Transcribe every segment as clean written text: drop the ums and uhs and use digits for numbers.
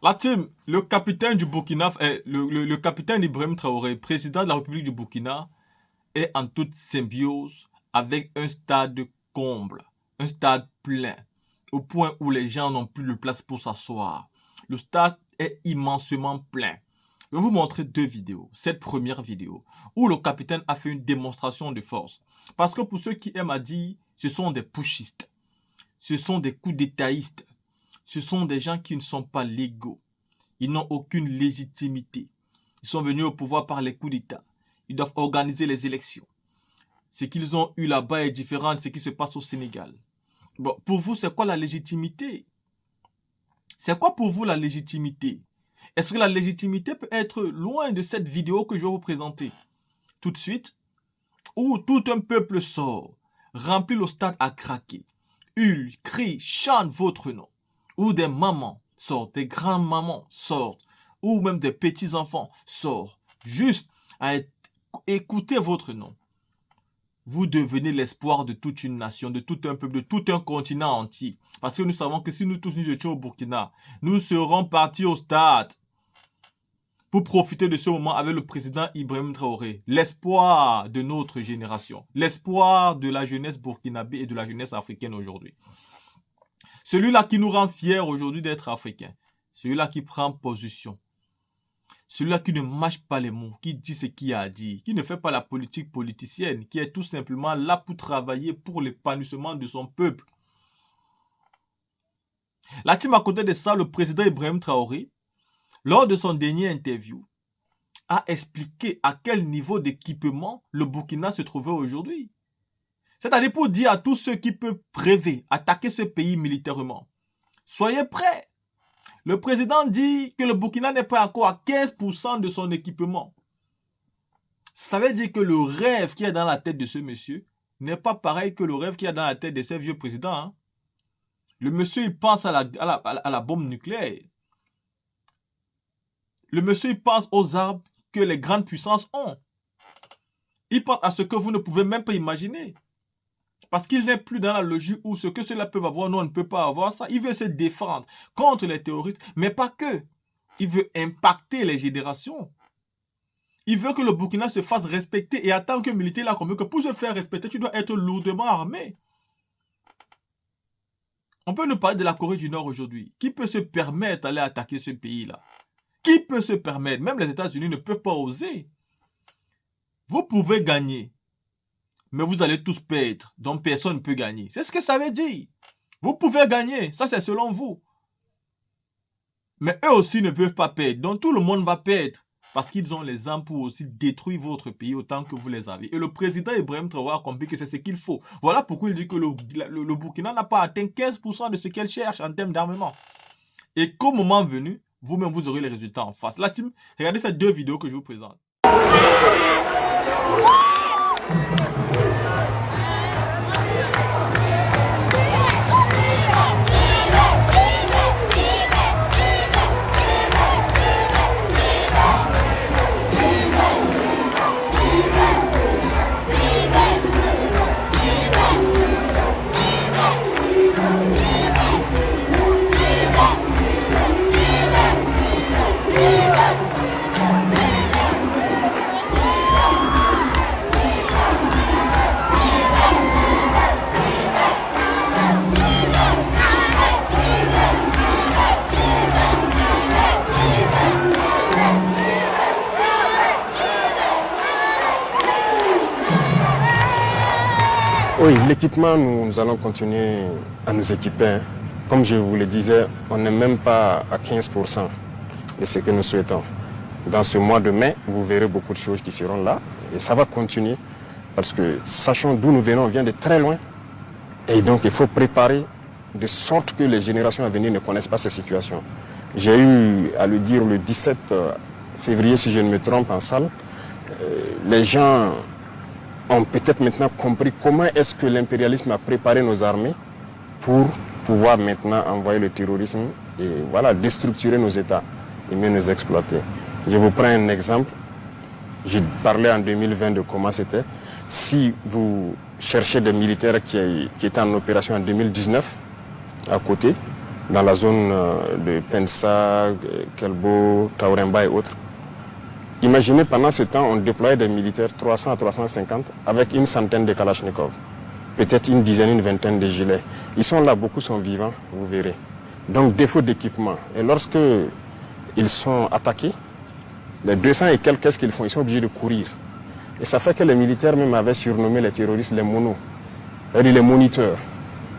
La team, le capitaine du Burkina, le capitaine Ibrahim Traoré, président de la République du Burkina, est en toute symbiose avec un stade comble, un stade plein, au point où les gens n'ont plus de place pour s'asseoir. Le stade est immensément plein. Je vais vous montrer deux vidéos. Cette première vidéo, où le capitaine a fait une démonstration de force. Parce que pour ceux qui aiment à dire, ce sont des pushistes, ce sont des coups d'étaïstes, ce sont des gens qui ne sont pas légaux. Ils n'ont aucune légitimité. Ils sont venus au pouvoir par les coups d'État. Ils doivent organiser les élections. Ce qu'ils ont eu là-bas est différent de ce qui se passe au Sénégal. Bon, pour vous, c'est quoi la légitimité? C'est quoi pour vous la légitimité? Est-ce que la légitimité peut être loin de cette vidéo que je vais vous présenter tout de suite, où tout un peuple sort, remplit le stade à craquer, hurle, crie, chante votre nom, où des mamans sortent, des grands-mamans sortent, ou même des petits-enfants sortent, juste à écouter votre nom. Vous devenez l'espoir de toute une nation, de tout un peuple, de tout un continent entier. Parce que nous savons que si nous tous nous étions au Burkina, nous serons partis au stade pour profiter de ce moment avec le président Ibrahim Traoré, l'espoir de notre génération, l'espoir de la jeunesse burkinabé et de la jeunesse africaine aujourd'hui. Celui-là qui nous rend fiers aujourd'hui d'être africains, celui-là qui prend position, celui-là qui ne mâche pas les mots, qui dit ce qu'il a à dire, qui ne fait pas la politique politicienne, qui est tout simplement là pour travailler pour l'épanouissement de son peuple. La team à côté de ça, le président Ibrahim Traoré, lors de son dernier interview, a expliqué à quel niveau d'équipement le Burkina se trouvait aujourd'hui. C'est-à-dire pour dire à tous ceux qui peuvent rêver, attaquer ce pays militairement, soyez prêts. Le président dit que le Burkina n'est pas encore à 15% de son équipement. Ça veut dire que le rêve qui est dans la tête de ce monsieur n'est pas pareil que le rêve qui est dans la tête de ces vieux présidents. Hein. Le monsieur, il pense à la bombe nucléaire. Le monsieur, il pense aux armes que les grandes puissances ont. Il pense à ce que vous ne pouvez même pas imaginer. Parce qu'il n'est plus dans la logique où ce que ceux-là peuvent avoir, nous, on ne peut pas avoir ça. Il veut se défendre contre les terroristes, mais pas que. Il veut impacter les générations. Il veut que le Burkina se fasse respecter. Et en tant que militaire, là, comme que pour se faire respecter, tu dois être lourdement armé. On peut nous parler de la Corée du Nord aujourd'hui. Qui peut se permettre d'aller attaquer ce pays-là? Qui peut se permettre? Même les États-Unis ne peuvent pas oser. Vous pouvez gagner, mais vous allez tous perdre, donc personne ne peut gagner. C'est ce que ça veut dire. Vous pouvez gagner, ça c'est selon vous. Mais eux aussi ne peuvent pas perdre, donc tout le monde va perdre. Parce qu'ils ont les armes pour aussi détruire votre pays autant que vous les avez. Et le président Ibrahim Traoré a compris que c'est ce qu'il faut. Voilà pourquoi il dit que le Burkina n'a pas atteint 15% de ce qu'elle cherche en termes d'armement. Et qu'au moment venu, vous-même, vous aurez les résultats en face. La team, regardez ces deux vidéos que je vous présente. Oui, l'équipement, nous allons continuer à nous équiper. Hein. Comme je vous le disais, on n'est même pas à 15% de ce que nous souhaitons. Dans ce mois de mai, vous verrez beaucoup de choses qui seront là. Et ça va continuer. Parce que, sachant d'où nous venons, on vient de très loin. Et donc, il faut préparer de sorte que les générations à venir ne connaissent pas ces situations. J'ai eu à le dire le 17 février, si je ne me trompe, en salle. Les gens ont peut-être maintenant compris comment est-ce que l'impérialisme a préparé nos armées pour pouvoir maintenant envoyer le terrorisme et voilà, déstructurer nos États et mieux nous exploiter. Je vous prends un exemple. J'ai parlé en 2020 de comment c'était. Si vous cherchez des militaires qui étaient en opération en 2019 à côté, dans la zone de Pensa, Kelbo, Tauremba et autres. Imaginez, pendant ce temps, on déployait des militaires 300 à 350 avec une centaine de Kalachnikov, peut-être une dizaine, une vingtaine de gilets. Ils sont là, beaucoup sont vivants, vous verrez. Donc défaut d'équipement. Et lorsque ils sont attaqués, les 200 et quelques, qu'est-ce qu'ils font? Ils sont obligés de courir. Et ça fait que les militaires même avaient surnommé les terroristes les monos, c'est-à-dire les moniteurs.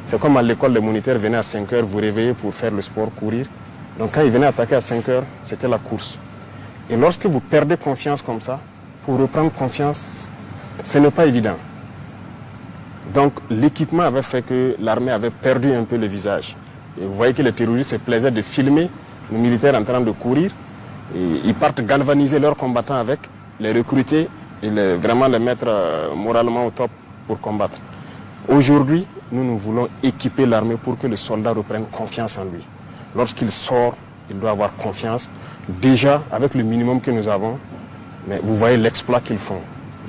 C'est comme à l'école, les moniteurs venaient à 5 heures vous réveiller pour faire le sport, courir. Donc quand ils venaient attaquer à 5 heures, c'était la course. Et lorsque vous perdez confiance comme ça, pour reprendre confiance, ce n'est pas évident. Donc l'équipement avait fait que l'armée avait perdu un peu le visage. Et vous voyez que les terroristes se plaisaient de filmer les militaires en train de courir. Et ils partent galvaniser leurs combattants avec, les recruter et vraiment les mettre moralement au top pour combattre. Aujourd'hui, nous voulons équiper l'armée pour que le soldat reprenne confiance en lui. Lorsqu'il sort, il doit avoir confiance. Déjà, avec le minimum que nous avons, mais vous voyez l'exploit qu'ils font.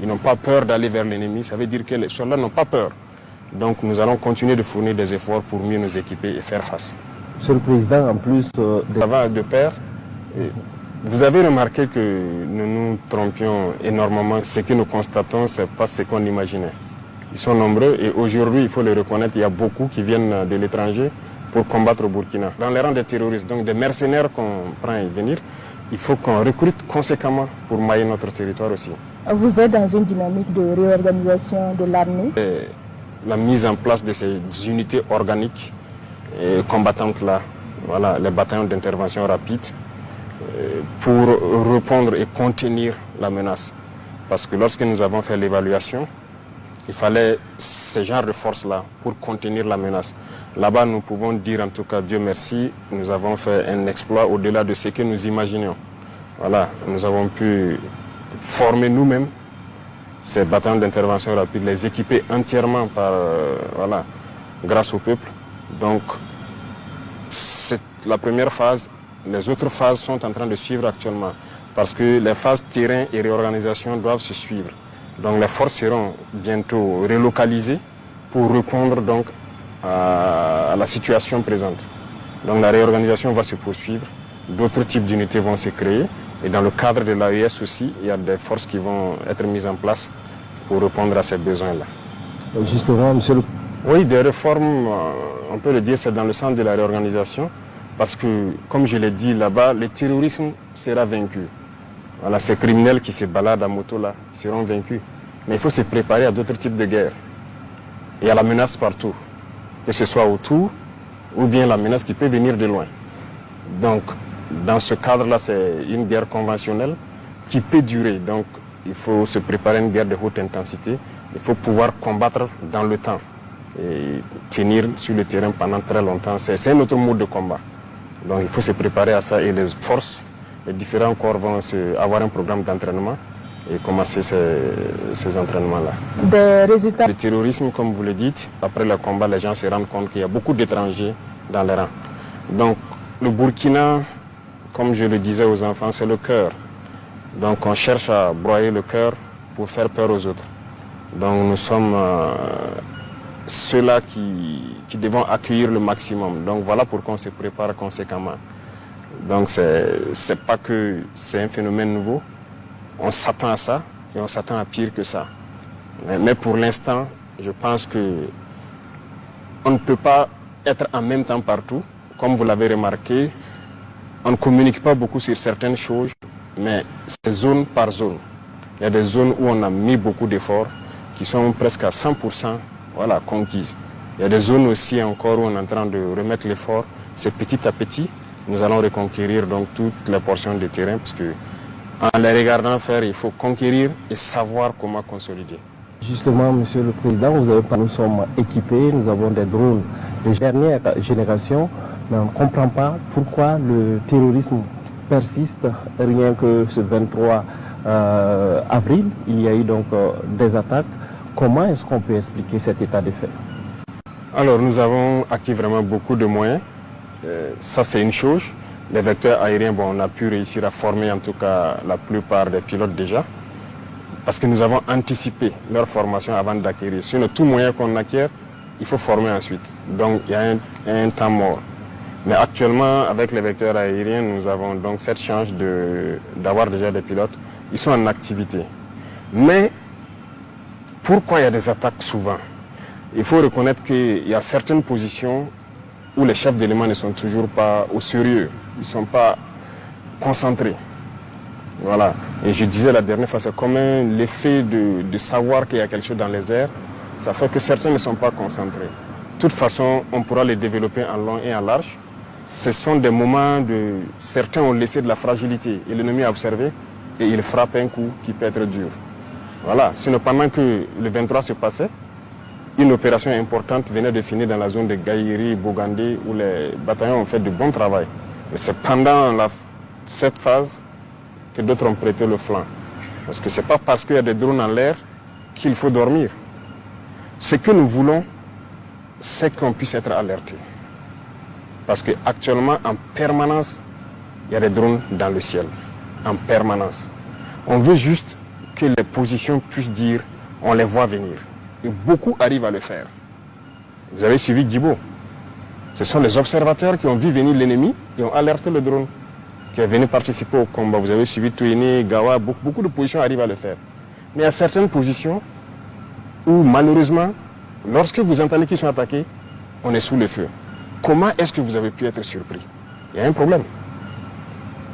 Ils n'ont pas peur d'aller vers l'ennemi. Ça veut dire que les soldats n'ont pas peur. Donc nous allons continuer de fournir des efforts pour mieux nous équiper et faire face. Monsieur le Président, en plus Ça va de pair. Vous avez remarqué que nous nous trompions énormément. Ce que nous constatons, ce n'est pas ce qu'on imaginait. Ils sont nombreux et aujourd'hui, il faut le reconnaître, il y a beaucoup qui viennent de l'étranger pour combattre au Burkina. Dans les rangs des terroristes, donc des mercenaires qu'on prend et venir, il faut qu'on recrute conséquemment pour mailler notre territoire aussi. Vous êtes dans une dynamique de réorganisation de l'armée. La mise en place de ces unités organiques et combattantes-là, voilà, les bataillons d'intervention rapide, pour répondre et contenir la menace. Parce que lorsque nous avons fait l'évaluation, il fallait ce genre de force-là pour contenir la menace. Là-bas, nous pouvons dire en tout cas, Dieu merci, nous avons fait un exploit au-delà de ce que nous imaginions. Voilà, nous avons pu former nous-mêmes ces bataillons d'intervention rapide, les équiper entièrement par, voilà, grâce au peuple. Donc, c'est la première phase. Les autres phases sont en train de suivre actuellement parce que les phases terrain et réorganisation doivent se suivre. Donc les forces seront bientôt relocalisées pour répondre donc à la situation présente. Donc la réorganisation va se poursuivre, d'autres types d'unités vont se créer et dans le cadre de l'AES aussi, il y a des forces qui vont être mises en place pour répondre à ces besoins-là. Justement, monsieur le... Oui, des réformes, on peut le dire, c'est dans le sens de la réorganisation. Parce que, comme je l'ai dit là-bas, le terrorisme sera vaincu. Voilà, ces criminels qui se baladent à moto là seront vaincus. Mais il faut se préparer à d'autres types de guerres. Il y a la menace partout, que ce soit autour ou bien la menace qui peut venir de loin. Donc, dans ce cadre-là, c'est une guerre conventionnelle qui peut durer. Donc, il faut se préparer à une guerre de haute intensité. Il faut pouvoir combattre dans le temps et tenir sur le terrain pendant très longtemps. C'est un autre mode de combat. Donc il faut se préparer à ça et les forces, les différents corps vont avoir un programme d'entraînement et commencer ces entraînements-là. Des résultats. Le terrorisme, comme vous le dites, après le combat, les gens se rendent compte qu'il y a beaucoup d'étrangers dans les rangs. Donc le Burkina, comme je le disais aux enfants, c'est le cœur. Donc on cherche à broyer le cœur pour faire peur aux autres. Donc nous sommes ceux-là qui devront accueillir le maximum. Donc voilà pourquoi on se prépare conséquemment. Donc c'est pas que c'est un phénomène nouveau. On s'attend à ça et on s'attend à pire que ça. Mais pour l'instant, je pense que on ne peut pas être en même temps partout. Comme vous l'avez remarqué, on ne communique pas beaucoup sur certaines choses, mais c'est zone par zone. Il y a des zones où on a mis beaucoup d'efforts qui sont presque à 100%. Voilà, conquise. Il y a des zones aussi encore où on est en train de remettre l'effort. C'est petit à petit, nous allons reconquérir donc toutes les portions de terrain parce que en les regardant faire, il faut conquérir et savoir comment consolider. Justement, Monsieur le Président, vous avez parlé, nous sommes équipés, nous avons des drones de dernière génération, mais on ne comprend pas pourquoi le terrorisme persiste. Rien que ce 23 avril, il y a eu donc des attaques. Comment est-ce qu'on peut expliquer cet état de fait? Alors nous avons acquis vraiment beaucoup de moyens. Ça c'est une chose. Les vecteurs aériens, bon, on a pu réussir à former en tout cas la plupart des pilotes déjà. Parce que nous avons anticipé leur formation avant d'acquérir. Sinon tout moyen qu'on acquiert, il faut former ensuite. Donc il y a un temps mort. Mais actuellement, avec les vecteurs aériens, nous avons donc cette chance d'avoir déjà des pilotes. Ils sont en activité. Mais pourquoi il y a des attaques souvent? Il faut reconnaître qu'il y a certaines positions où les chefs d'éléments ne sont toujours pas au sérieux. Ils ne sont pas concentrés. Voilà. Et je disais la dernière fois, c'est comme l'effet de savoir qu'il y a quelque chose dans les airs. Ça fait que certains ne sont pas concentrés. De toute façon, on pourra les développer en long et en large. Ce sont des moments de... Certains ont laissé de la fragilité et l'ennemi a observé et il frappe un coup qui peut être dur. Voilà. Sinon, pendant que le 23 se passait, une opération importante venait de finir dans la zone de Gaïri et Bogandé où les bataillons ont fait du bon travail. Et c'est pendant cette phase que d'autres ont prêté le flanc. Parce que ce n'est pas parce qu'il y a des drones en l'air qu'il faut dormir. Ce que nous voulons, c'est qu'on puisse être alerté. Parce qu'actuellement, en permanence, il y a des drones dans le ciel. En permanence. On veut juste que les positions puissent dire, on les voit venir. Et beaucoup arrivent à le faire. Vous avez suivi Djibo. Ce sont les observateurs qui ont vu venir l'ennemi et ont alerté le drone qui est venu participer au combat. Vous avez suivi Touéné, Gawa, beaucoup de positions arrivent à le faire. Mais il y a certaines positions où malheureusement, lorsque vous entendez qu'ils sont attaqués, on est sous le feu. Comment est-ce que vous avez pu être surpris? Il y a un problème.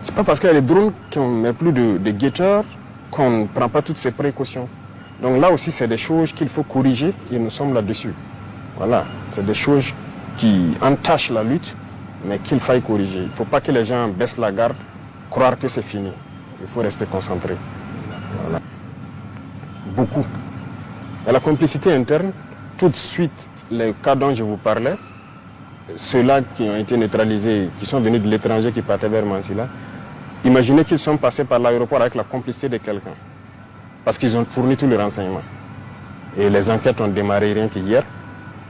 Ce n'est pas parce qu'il y a les drones qu'on ne met plus de guetteurs qu'on ne prend pas toutes ces précautions. Donc là aussi, c'est des choses qu'il faut corriger et nous sommes là-dessus. Voilà, c'est des choses qui entachent la lutte, mais qu'il faille corriger. Il ne faut pas que les gens baissent la garde, croire que c'est fini. Il faut rester concentré. Voilà. Beaucoup. Et la complicité interne, tout de suite, les cas dont je vous parlais, ceux-là qui ont été neutralisés, qui sont venus de l'étranger, qui partaient vers Mansilla, imaginez qu'ils sont passés par l'aéroport avec la complicité de quelqu'un. Parce qu'ils ont fourni tous les renseignements. Et les enquêtes ont démarré rien qu'hier.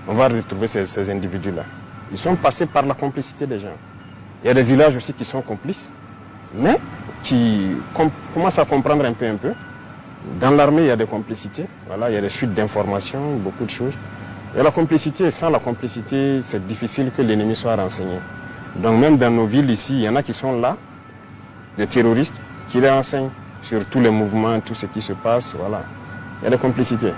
On va retrouver ces individus-là. Ils sont passés par la complicité des gens. Il y a des villages aussi qui sont complices, mais qui commencent à comprendre un peu. Dans l'armée, il y a des complicités. Voilà, il y a des fuites d'informations, beaucoup de choses. Et la complicité, sans la complicité, c'est difficile que l'ennemi soit renseigné. Donc même dans nos villes ici, il y en a qui sont là, des terroristes, qui les renseignent sur tous les mouvements, tout ce qui se passe. Voilà. Il y a des complicités.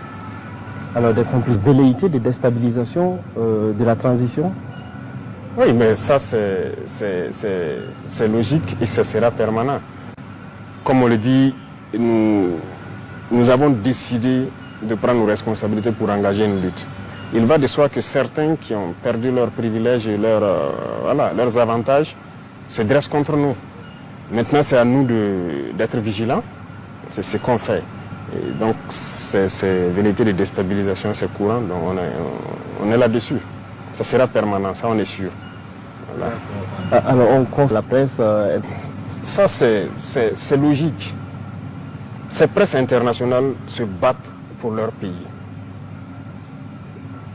Alors des complicités, velléités de déstabilisation de la transition? Oui, mais ça c'est logique et ça sera permanent. Comme on le dit, nous avons décidé de prendre nos responsabilités pour engager une lutte. Il va de soi que certains qui ont perdu leurs privilèges et leurs avantages se dressent contre nous. Maintenant, c'est à nous d'être vigilants. C'est ce qu'on fait. Et donc, ces velléités de déstabilisation, c'est courant. Donc, on est là-dessus. Ça sera permanent, ça, on est sûr. Voilà. Alors, on compte la presse. Ça, c'est logique. Ces presses internationales se battent pour leur pays.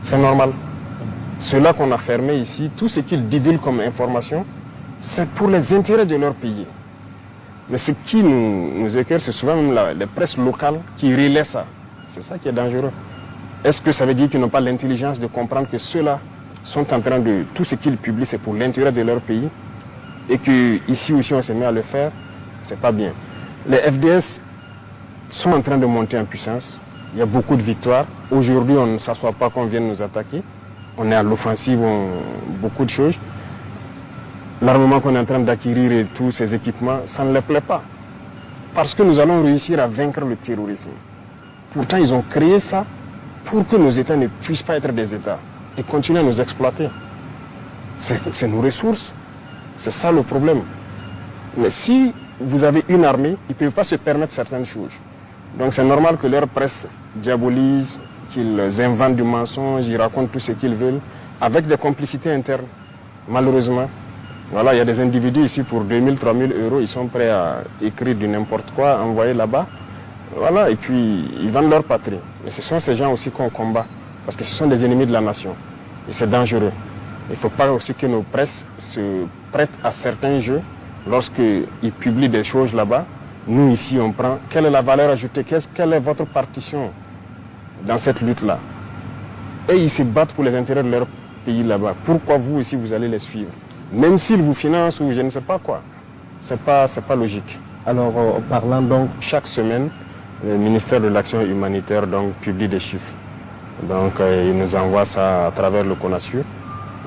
C'est normal. Ceux-là qu'on a fermés ici, tout ce qu'ils divulguent comme information, c'est pour les intérêts de leur pays. Mais ce qui nous écœure, c'est souvent même les presses locales qui relaient ça. C'est ça qui est dangereux. Est-ce que ça veut dire qu'ils n'ont pas l'intelligence de comprendre que ceux-là sont en train de... Tout ce qu'ils publient, c'est pour l'intérêt de leur pays et qu'ici aussi on se met à le faire, c'est pas bien. Les FDS sont en train de monter en puissance. Il y a beaucoup de victoires. Aujourd'hui, on ne s'assoit pas qu'on vienne nous attaquer. On est à l'offensive, beaucoup de choses. L'armement qu'on est en train d'acquérir et tous ces équipements, ça ne les plaît pas. Parce que nous allons réussir à vaincre le terrorisme. Pourtant, ils ont créé ça pour que nos États ne puissent pas être des États et continuer à nous exploiter. C'est nos ressources. C'est ça le problème. Mais si vous avez une armée, ils ne peuvent pas se permettre certaines choses. Donc c'est normal que leur presse diabolise, qu'ils inventent du mensonge, ils racontent tout ce qu'ils veulent, avec des complicités internes, malheureusement. Voilà, il y a des individus ici pour 2000, 3000 euros, ils sont prêts à écrire du n'importe quoi, envoyer là-bas. Voilà, et puis ils vendent leur patrie. Mais ce sont ces gens aussi qu'on combat, parce que ce sont des ennemis de la nation. Et c'est dangereux. Il ne faut pas aussi que nos presses se prêtent à certains jeux. Lorsqu'ils publient des choses là-bas, nous ici on prend. Quelle est la valeur ajoutée? Quelle est votre partition dans cette lutte-là? Et ils se battent pour les intérêts de leur pays là-bas. Pourquoi vous aussi vous allez les suivre? même s'ils vous financent ou je ne sais pas quoi. C'est pas logique. Alors, parlant donc, Chaque semaine, le ministère de l'Action humanitaire donc, publie des chiffres. Donc, il nous envoie ça à travers le CONASUR.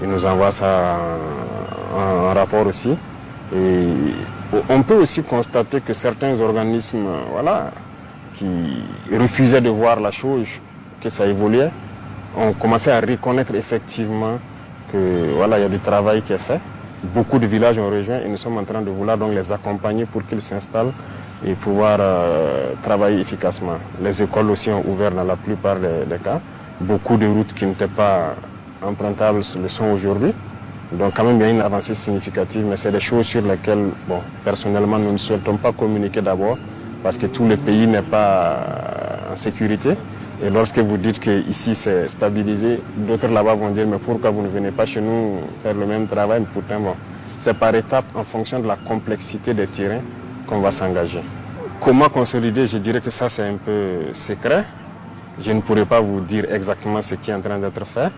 Il nous envoie ça en rapport aussi. Et on peut aussi constater que certains organismes voilà, qui refusaient de voir la chose, que ça évoluait, ont commencé à reconnaître effectivement que voilà, il y a du travail qui est fait. Beaucoup de villages ont rejoint et nous sommes en train de vouloir donc les accompagner pour qu'ils s'installent et pouvoir travailler efficacement. Les écoles aussi ont ouvert dans la plupart des cas. Beaucoup de routes qui n'étaient pas empruntables le sont aujourd'hui. Donc quand même il y a une avancée significative, mais c'est des choses sur lesquelles, bon, personnellement, nous ne souhaitons pas communiquer d'abord parce que tout le pays n'est pas en sécurité. Et lorsque vous dites qu'ici c'est stabilisé, d'autres là-bas vont dire mais pourquoi vous ne venez pas chez nous faire le même travail? Pourtant, bon, c'est par étapes en fonction de la complexité des terrains qu'on va s'engager. Comment consolider? Je dirais que ça c'est un peu secret. Je ne pourrais pas vous dire exactement ce qui est en train d'être fait,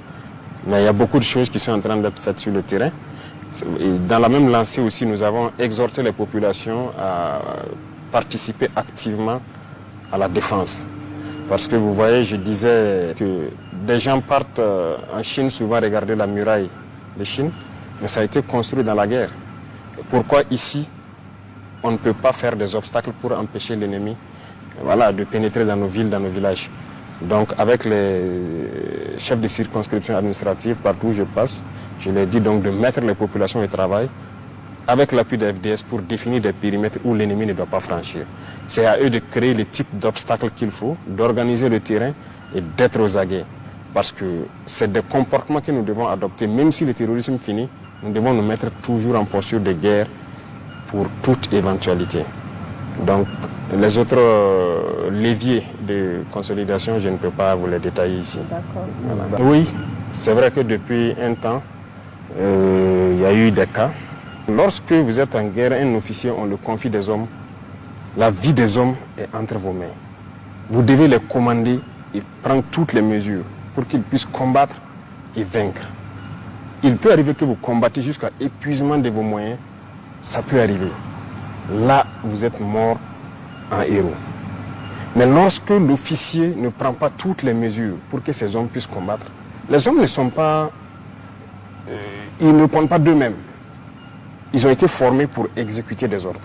mais il y a beaucoup de choses qui sont en train d'être faites sur le terrain. Et dans la même lancée aussi, nous avons exhorté les populations à participer activement à la défense. Parce que vous voyez, je disais que des gens partent en Chine souvent regarder la muraille de Chine, mais ça a été construit dans la guerre. Pourquoi ici, on ne peut pas faire des obstacles pour empêcher l'ennemi de pénétrer dans nos villes, dans nos villages? Donc avec les chefs de circonscription administrative, partout où je passe, je leur dis donc de mettre les populations au travail avec l'appui de FDS pour définir des périmètres où l'ennemi ne doit pas franchir. C'est à eux de créer les types d'obstacles qu'il faut, d'organiser le terrain et d'être aux aguets. Parce que c'est des comportements que nous devons adopter. Même si le terrorisme finit, nous devons nous mettre toujours en posture de guerre pour toute éventualité. Donc les autres leviers de consolidation, je ne peux pas vous les détailler ici. D'accord. Voilà. Oui, c'est vrai que depuis un temps, il y a eu des cas. Lorsque vous êtes en guerre, un officier, on le confie des hommes. La vie des hommes est entre vos mains. Vous devez les commander et prendre toutes les mesures pour qu'ils puissent combattre et vaincre. Il peut arriver que vous combattez jusqu'à épuisement de vos moyens. Ça peut arriver. Là, vous êtes mort en héros. Mais lorsque l'officier ne prend pas toutes les mesures pour que ces hommes puissent combattre, les hommes ne sont pas... ils ne répondent pas d'eux-mêmes. Ils ont été formés pour exécuter des ordres.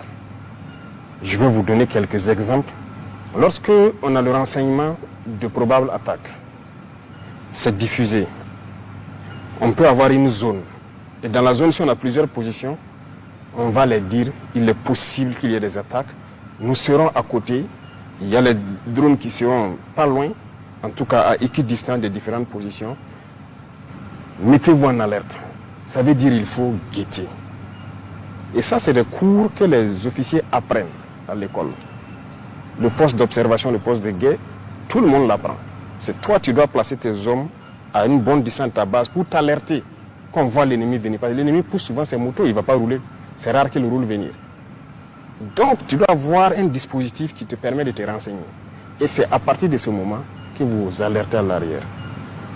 Je vais vous donner quelques exemples. Lorsque on a le renseignement de probables attaques, c'est diffusé. On peut avoir une zone. Et dans la zone, si on a plusieurs positions, on va les dire, il est possible qu'il y ait des attaques. Nous serons à côté. Il y a les drones qui seront pas loin, en tout cas à équidistance des différentes positions. Mettez-vous en alerte. Ça veut dire qu'il faut guetter. Et ça, c'est des cours que les officiers apprennent à l'école. Le poste d'observation, le poste de guet, tout le monde l'apprend. C'est toi, tu dois placer tes hommes à une bonne distance de ta base pour t'alerter quand on voit l'ennemi venir. Parce que l'ennemi pousse souvent ses motos, il ne va pas rouler. C'est rare qu'il roule venir. Donc, tu dois avoir un dispositif qui te permet de te renseigner. Et c'est à partir de ce moment que vous alertez à l'arrière.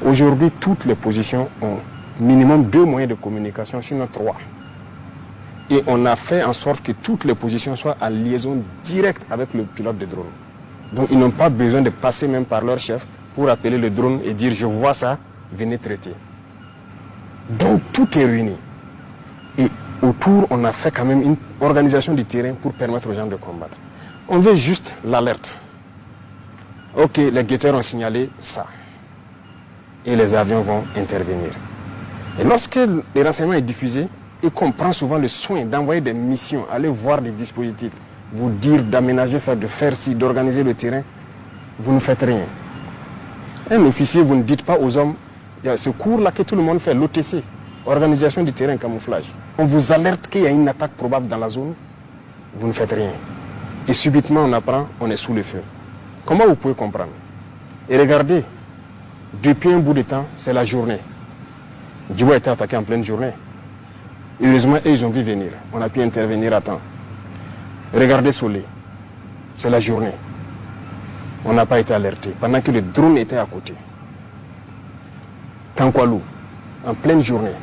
Aujourd'hui, toutes les positions ont minimum 2 moyens de communication, sinon 3. Et on a fait en sorte que toutes les positions soient en liaison directe avec le pilote de drone. Donc ils n'ont pas besoin de passer même par leur chef pour appeler le drone et dire je vois ça, venez traiter. Donc tout est réuni. Et autour, on a fait quand même une organisation du terrain pour permettre aux gens de combattre. On veut juste l'alerte. Ok, les guetteurs ont signalé ça. Et les avions vont intervenir. Et lorsque le renseignement est diffusé, et qu'on prend souvent le soin d'envoyer des missions, aller voir des dispositifs, vous dire d'aménager ça, de faire ci, d'organiser le terrain, vous ne faites rien. Un officier, vous ne dites pas aux hommes, il y a ce cours-là que tout le monde fait, l'OTC, organisation du terrain, camouflage. On vous alerte qu'il y a une attaque probable dans la zone, vous ne faites rien. Et subitement on apprend, on est sous le feu. Comment vous pouvez comprendre? Et regardez, depuis un bout de temps, c'est la journée. Djibo a été attaqué en pleine journée. Heureusement, ils ont vu venir. On a pu intervenir à temps. Regardez Solé. C'est la journée. On n'a pas été alerté. Pendant que le drone était à côté. Tankwalou, en pleine journée.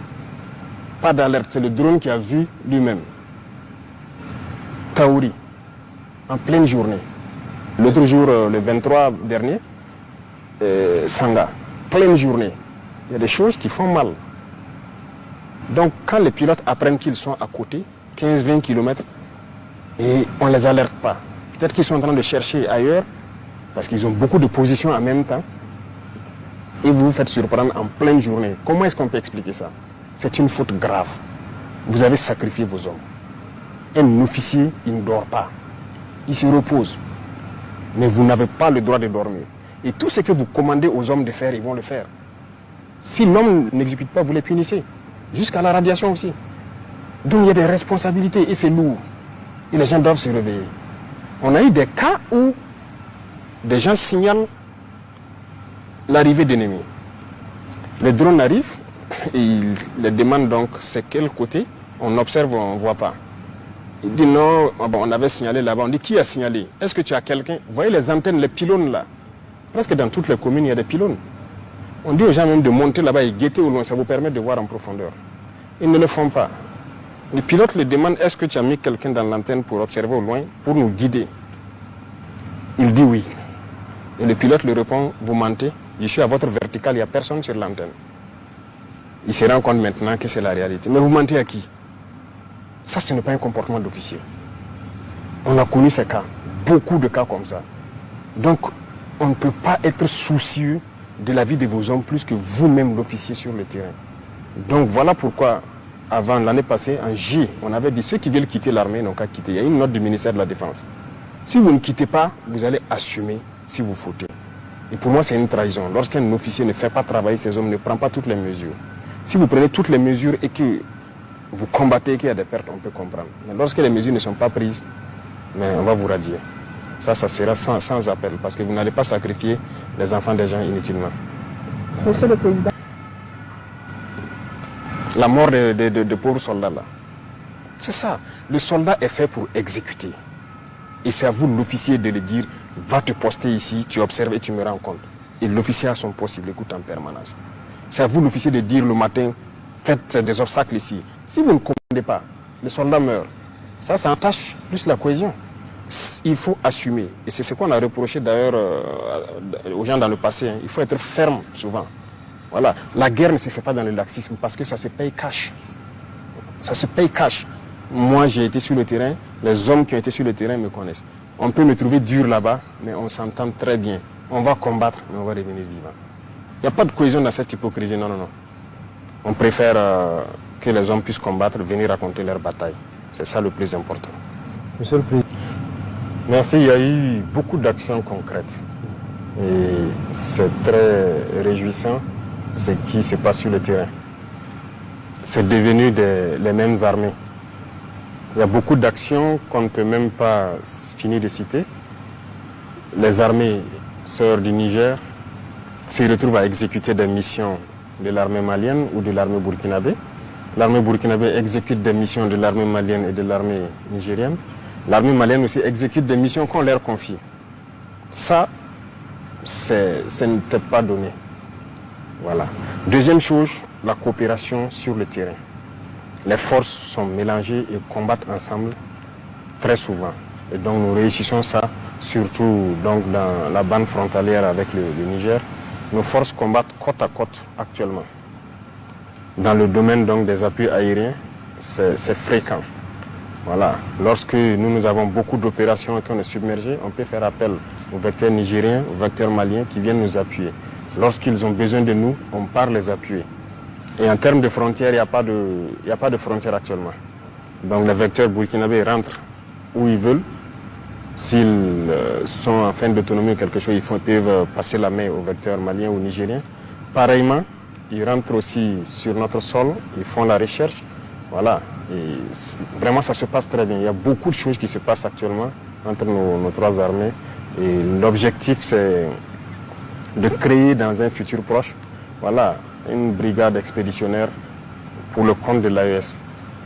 pas d'alerte, c'est le drone qui a vu lui-même. Taouri, en pleine journée. L'autre jour, le 23 dernier, Sanga, pleine journée. Il y a des choses qui font mal. Donc quand les pilotes apprennent qu'ils sont à côté, 15-20 km, et on ne les alerte pas. Peut-être qu'ils sont en train de chercher ailleurs, parce qu'ils ont beaucoup de positions en même temps, et vous vous faites surprendre en pleine journée. Comment est-ce qu'on peut expliquer ça? C'est une faute grave. Vous avez sacrifié vos hommes. Un officier, il ne dort pas. Il se repose. Mais vous n'avez pas le droit de dormir. Et tout ce que vous commandez aux hommes de faire, ils vont le faire. Si l'homme n'exécute pas, vous les punissez. Jusqu'à la radiation aussi. Donc il y a des responsabilités et c'est lourd. Et les gens doivent se réveiller. On a eu des cas où des gens signalent l'arrivée d'ennemis. Les drones arrivent et ils les demandent donc c'est quel côté. On observe, on ne voit pas. Il dit non, on avait signalé là-bas. On dit qui a signalé? Est-ce que tu as quelqu'un? Vous voyez les antennes, les pylônes là? Presque dans toutes les communes, il y a des pylônes. On dit aux gens même de monter là-bas et guetter au loin, ça vous permet de voir en profondeur. Ils ne le font pas. Les pilotes les demandent, est-ce que tu as mis quelqu'un dans l'antenne pour observer au loin, pour nous guider? Il dit oui. Et le pilote lui répond, vous mentez, je suis à votre verticale, il n'y a personne sur l'antenne. Il se rend compte maintenant que c'est la réalité. Mais vous mentez à qui? Ça, ce n'est pas un comportement d'officier. On a connu ces cas, beaucoup de cas comme ça. Donc, on ne peut pas être soucieux de la vie de vos hommes plus que vous-même l'officier sur le terrain. Donc voilà pourquoi, avant l'année passée, en J, on avait dit ceux qui veulent quitter l'armée n'ont qu'à quitter. Il y a une note du ministère de la Défense. Si vous ne quittez pas, vous allez assumer si vous fautez. Et pour moi, c'est une trahison. Lorsqu'un officier ne fait pas travailler ses hommes, ne prend pas toutes les mesures. Si vous prenez toutes les mesures et que vous combattez qu'il y a des pertes, on peut comprendre. Mais lorsque les mesures ne sont pas prises, mais on va vous radier. Ça sera sans appel, parce que vous n'allez pas sacrifier les enfants des gens inutilement. Monsieur le Président. La mort de pauvres soldats là. C'est ça. Le soldat est fait pour exécuter. Et c'est à vous, l'officier, de le dire, va te poster ici, tu observes et tu me rends compte. Et l'officier a son poste, il l'écoute en permanence. C'est à vous, l'officier, de dire le matin, faites des obstacles ici. Si vous ne commandez pas, le soldat meurt. Ça entache plus la cohésion. Il faut assumer. Et c'est ce qu'on a reproché d'ailleurs aux gens dans le passé. Hein. Il faut être ferme souvent. Voilà. La guerre ne se fait pas dans le laxisme parce que ça se paye cash. Ça se paye cash. Moi, j'ai été sur le terrain. Les hommes qui ont été sur le terrain me connaissent. On peut me trouver dur là-bas, mais on s'entend très bien. On va combattre, mais on va revenir vivant. Il n'y a pas de cohésion dans cette hypocrisie. Non, non, non. On préfère que les hommes puissent combattre, venir raconter leur bataille. C'est ça le plus important. Monsieur le Président. Merci, il y a eu beaucoup d'actions concrètes. Et c'est très réjouissant ce qui se passe sur le terrain. C'est devenu les mêmes armées. Il y a beaucoup d'actions qu'on ne peut même pas finir de citer. Les armées sœurs du Niger se retrouvent à exécuter des missions de l'armée malienne ou de l'armée burkinabé. L'armée burkinabé exécute des missions de l'armée malienne et de l'armée nigérienne. L'armée malienne aussi exécute des missions qu'on leur confie. Ça n'était pas donné. Voilà. Deuxième chose, la coopération sur le terrain. Les forces sont mélangées et combattent ensemble très souvent. Et donc nous réussissons ça, surtout donc, dans la bande frontalière avec le Niger. Nos forces combattent côte à côte actuellement. Dans le domaine donc, des appuis aériens, c'est fréquent. Voilà. Lorsque nous avons beaucoup d'opérations et qu'on est submergé, on peut faire appel aux vecteurs nigériens, aux vecteurs maliens qui viennent nous appuyer. Lorsqu'ils ont besoin de nous, on part les appuyer. Et en termes de frontières, il n'y a pas de frontières actuellement. Donc les vecteurs burkinabés rentrent où ils veulent. S'ils sont en fin d'autonomie ou quelque chose, ils peuvent passer la main aux vecteurs maliens ou nigériens. Pareillement, ils rentrent aussi sur notre sol, ils font la recherche. Voilà. Et vraiment, ça se passe très bien. Il y a beaucoup de choses qui se passent actuellement entre nos trois armées. Et l'objectif, c'est de créer dans un futur proche, voilà, une brigade expéditionnaire pour le compte de l'AES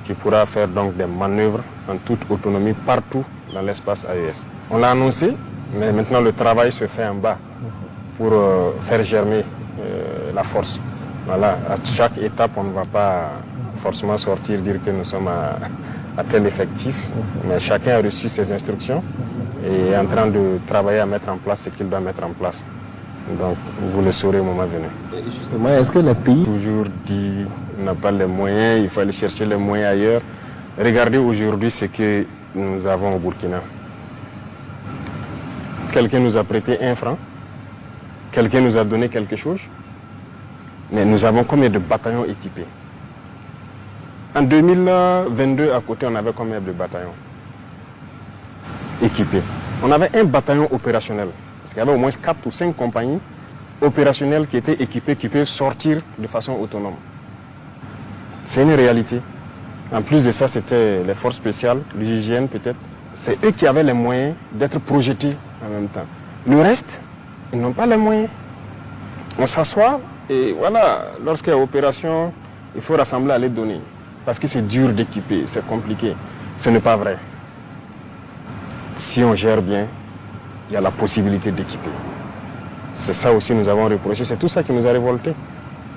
qui pourra faire donc des manœuvres en toute autonomie partout dans l'espace AES. On l'a annoncé, mais maintenant le travail se fait en bas pour faire germer la force. Voilà, à chaque étape, on ne va pas forcément sortir, dire que nous sommes à tel effectif, mais chacun a reçu ses instructions et est en train de travailler à mettre en place ce qu'il doit mettre en place. Donc vous le saurez au moment venu. Et justement, est-ce que le pays Toujours dit, on n'a pas les moyens, il faut aller chercher les moyens ailleurs. Regardez aujourd'hui ce que nous avons au Burkina. Quelqu'un nous a prêté 1 franc, quelqu'un nous a donné quelque chose, mais nous avons combien de bataillons équipés? En 2022, à côté, on avait combien de bataillons équipés? On avait un bataillon opérationnel, parce qu'il y avait au moins 4 ou 5 compagnies opérationnelles qui étaient équipées, qui peuvent sortir de façon autonome. C'est une réalité. En plus de ça, c'était les forces spéciales, l'hygiène peut-être. C'est eux qui avaient les moyens d'être projetés en même temps. Le reste, ils n'ont pas les moyens. On s'assoit et voilà, lorsqu'il y a opération, il faut rassembler à les donner. Parce que c'est dur d'équiper, c'est compliqué. Ce n'est pas vrai. Si on gère bien, il y a la possibilité d'équiper. C'est ça aussi que nous avons reproché, c'est tout ça qui nous a révoltés.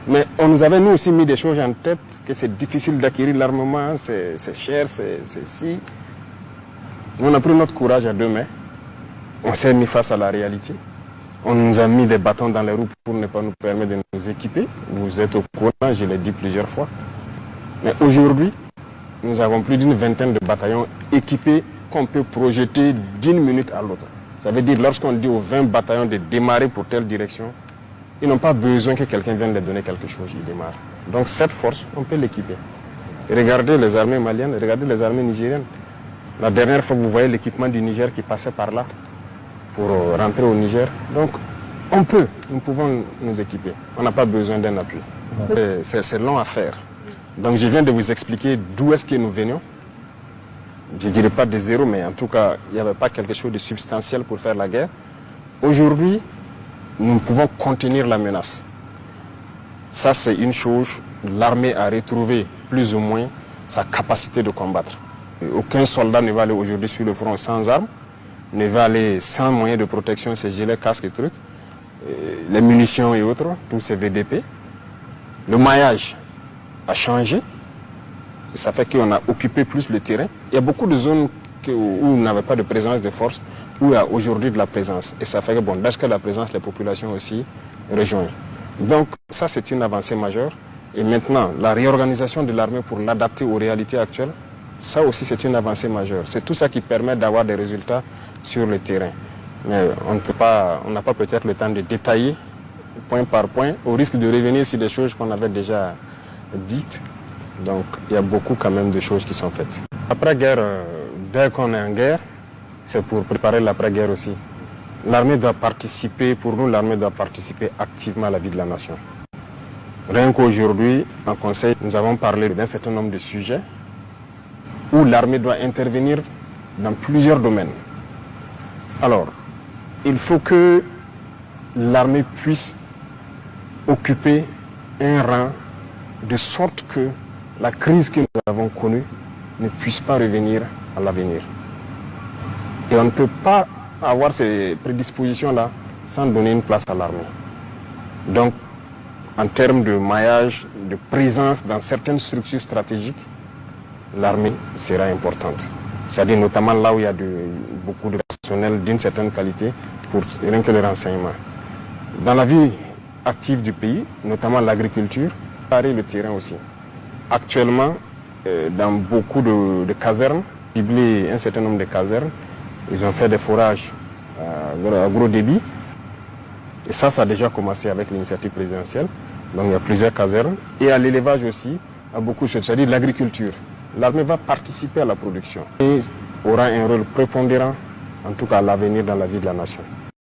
Mais on nous avait nous aussi mis des choses en tête, que c'est difficile d'acquérir l'armement, c'est cher, c'est si. On a pris notre courage à 2 mains, on s'est mis face à la réalité. On nous a mis des bâtons dans les roues pour ne pas nous permettre de nous équiper. Vous êtes au courant, je l'ai dit plusieurs fois. Mais aujourd'hui, nous avons plus d'une vingtaine de bataillons équipés qu'on peut projeter d'une minute à l'autre. Ça veut dire lorsqu'on dit aux 20 bataillons de démarrer pour telle direction, ils n'ont pas besoin que quelqu'un vienne leur donner quelque chose, ils démarrent. Donc cette force, on peut l'équiper. Regardez les armées maliennes, regardez les armées nigériennes. La dernière fois, vous voyez l'équipement du Niger qui passait par là pour rentrer au Niger. Donc nous pouvons nous équiper. On n'a pas besoin d'un appui. C'est long à faire. Donc je viens de vous expliquer d'où est-ce que nous venions. Je ne dirais pas de zéro, mais en tout cas, il n'y avait pas quelque chose de substantiel pour faire la guerre. Aujourd'hui, nous pouvons contenir la menace. Ça, c'est une chose. L'armée a retrouvé plus ou moins sa capacité de combattre. Aucun soldat ne va aller aujourd'hui sur le front sans armes, ne va aller sans moyens de protection, ses gilets, casques et trucs, les munitions et autres, tous ces VDP. Le maillage a changé. Et ça fait qu'on a occupé plus le terrain. Il y a beaucoup de zones où on n'avait pas de présence de force, où il y a aujourd'hui de la présence. Et ça fait que, bon, dès qu'il y a de la présence, les populations aussi rejoignent. Donc ça, c'est une avancée majeure. Et maintenant, la réorganisation de l'armée pour l'adapter aux réalités actuelles, ça aussi, c'est une avancée majeure. C'est tout ça qui permet d'avoir des résultats sur le terrain. Mais on n'a pas peut-être le temps de détailler point par point, au risque de revenir sur des choses qu'on avait déjà dites. Donc, il y a beaucoup quand même de choses qui sont faites. Après-guerre, dès qu'on est en guerre, c'est pour préparer l'après-guerre aussi. L'armée doit participer, pour nous, l'armée doit participer activement à la vie de la nation. Rien qu'aujourd'hui, en Conseil, nous avons parlé d'un certain nombre de sujets où l'armée doit intervenir dans plusieurs domaines. Alors, il faut que l'armée puisse occuper un rang de sorte que la crise que nous avons connue ne puisse pas revenir à l'avenir. Et on ne peut pas avoir ces prédispositions-là sans donner une place à l'armée. Donc, en termes de maillage, de présence dans certaines structures stratégiques, l'armée sera importante. C'est-à-dire notamment là où il y a beaucoup de personnel d'une certaine qualité pour rien que le renseignement. Dans la vie active du pays, notamment l'agriculture, parer le terrain aussi. Actuellement, dans beaucoup de casernes, ciblé un certain nombre de casernes, ils ont fait des forages à gros débit. Et ça a déjà commencé avec l'initiative présidentielle. Donc il y a plusieurs casernes. Et à l'élevage aussi, à beaucoup de choses, c'est-à-dire l'agriculture. L'armée va participer à la production et aura un rôle prépondérant, en tout cas à l'avenir dans la vie de la nation.